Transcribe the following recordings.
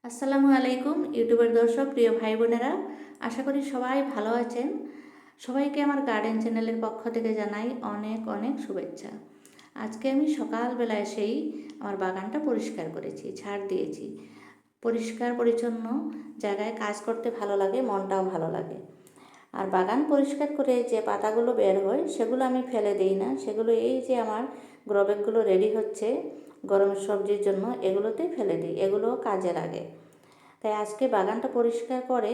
আসসালামু আলাইকুম ইউটিউবের দর্শক প্রিয় ভাই বোনেরা, আশা করি সবাই ভালো আছেন। সবাইকে আমার গার্ডেন চ্যানেলের পক্ষ থেকে জানাই অনেক অনেক শুভেচ্ছা। আজকে আমি সকালবেলা এসেই আমার বাগানটা পরিষ্কার করেছি, ঝাড় দিয়েছি। পরিষ্কার পরিচ্ছন্ন জায়গায় কাজ করতে ভালো লাগে, মনটাও ভালো লাগে। আর বাগান পরিষ্কার করে যে পাতাগুলো বের হয় সেগুলো আমি ফেলে দিই না, সেগুলো এই যে আমার গ্রোব্যাগগুলো রেডি হচ্ছে গরমের সবজির জন্য, এগুলোতেই ফেলে দিই, এগুলোও কাজে লাগে। তাই আজকে বাগানটা পরিষ্কার করে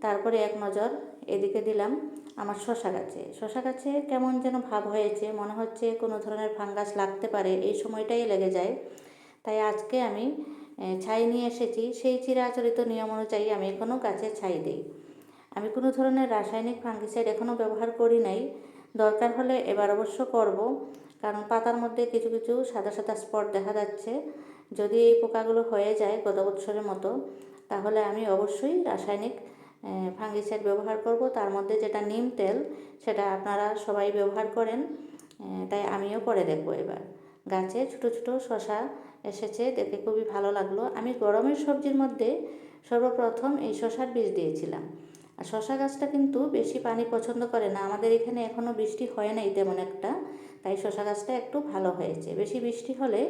তারপরে এক নজর এদিকে দিলাম আমার শশা গাছে কেমন যেন ভাব হয়েছে, মনে হচ্ছে কোনো ধরনের ফাঙ্গাস লাগতে পারে, এই সময়টাই লেগে যায়। তাই আজকে আমি ছাই নিয়ে এসেছি, সেই চিরাচরিত নিয়ম অনুযায়ী আমি এখনও গাছে ছাই দিই। আমি কোনো ধরনের রাসায়নিক ফাঙ্গিসাইড এখনও ব্যবহার করি নাই, দরকার হলে এবার অবশ্য করব, কারণ পাতার মধ্যে কিছু কিছু সাদা সাদা স্পট দেখা যাচ্ছে। যদি এই পোকাগুলো হয়ে যায় গত বছরের মতো, তাহলে আমি অবশ্যই রাসায়নিক ফাঙ্গিসাইড ব্যবহার করব। তার মধ্যে যেটা নিম তেল, সেটা আপনারা সবাই ব্যবহার করেন, তাই আমিও করে দেখব এবার। গাছে ছোটো ছোটো শশা এসেছে, দেখে খুবই ভালো লাগলো। আমি গরমের সবজির মধ্যে সর্বপ্রথম এই শশার বীজ দিয়েছিলাম। আর শশা গাছটা কিন্তু বেশি পানি পছন্দ করে না, আমাদের এখানে এখনও বৃষ্টি হয় নাই তেমন একটা, তাই শশা গাছটা একটু ভালো হয়েছে। বেশি বৃষ্টি হলে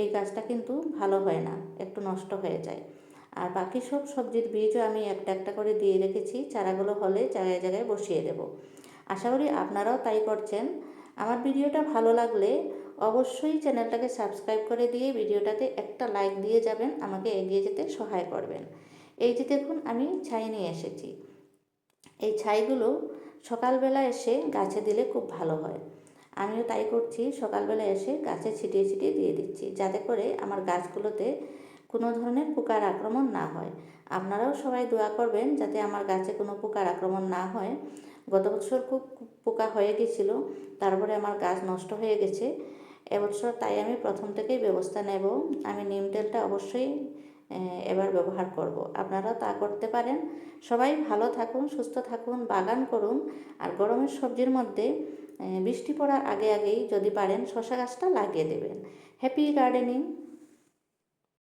এই গাছটা কিন্তু ভালো হয় না, একটু নষ্ট হয়ে যায়। আর বাকি সব সবজির বীজও আমি একটা একটা করে দিয়ে রেখেছি, চারাগুলো হলে জায়গায় জায়গায় বসিয়ে দেব। আশা করি আপনারাও তাই করছেন। আমার ভিডিওটা ভালো লাগলে অবশ্যই চ্যানেলটাকে সাবস্ক্রাইব করে দিয়ে ভিডিওটাতে একটা লাইক দিয়ে যাবেন, আমাকে এগিয়ে যেতে সহায় করবেন। এই যে দেখুন আমি ছাই নিয়ে এসেছি, এই ছাইগুলো সকালবেলা এসে গাছে দিলে খুব ভালো হয়। আমিও তাই করছি, সকালবেলা এসে গাছে ছিটিয়ে ছিটিয়ে দিয়ে দিচ্ছি, যাতে করে আমার গাছগুলোতে কোনো ধরনের পোকার আক্রমণ না হয়। আপনারাও সবাই দোয়া করবেন যাতে আমার গাছে কোনো পোকার আক্রমণ না হয়। গত বছর খুব পোকা হয়ে গেছিলো, তারপরে আমার গাছ নষ্ট হয়ে গেছে। এবছর তাই আমি প্রথম থেকেই ব্যবস্থা নেব, আমি নিম তেলটা অবশ্যই এবার ব্যবহার করব। আপনারাও তা করতে পারেন। সবাই ভালো থাকুন, সুস্থ থাকুন, বাগান করুন। আর গরমের সবজির মধ্যে বৃষ্টি পড়ার আগে আগেই যদি পারেন শশা গাছটা লাগিয়ে দেবেন। Happy gardening.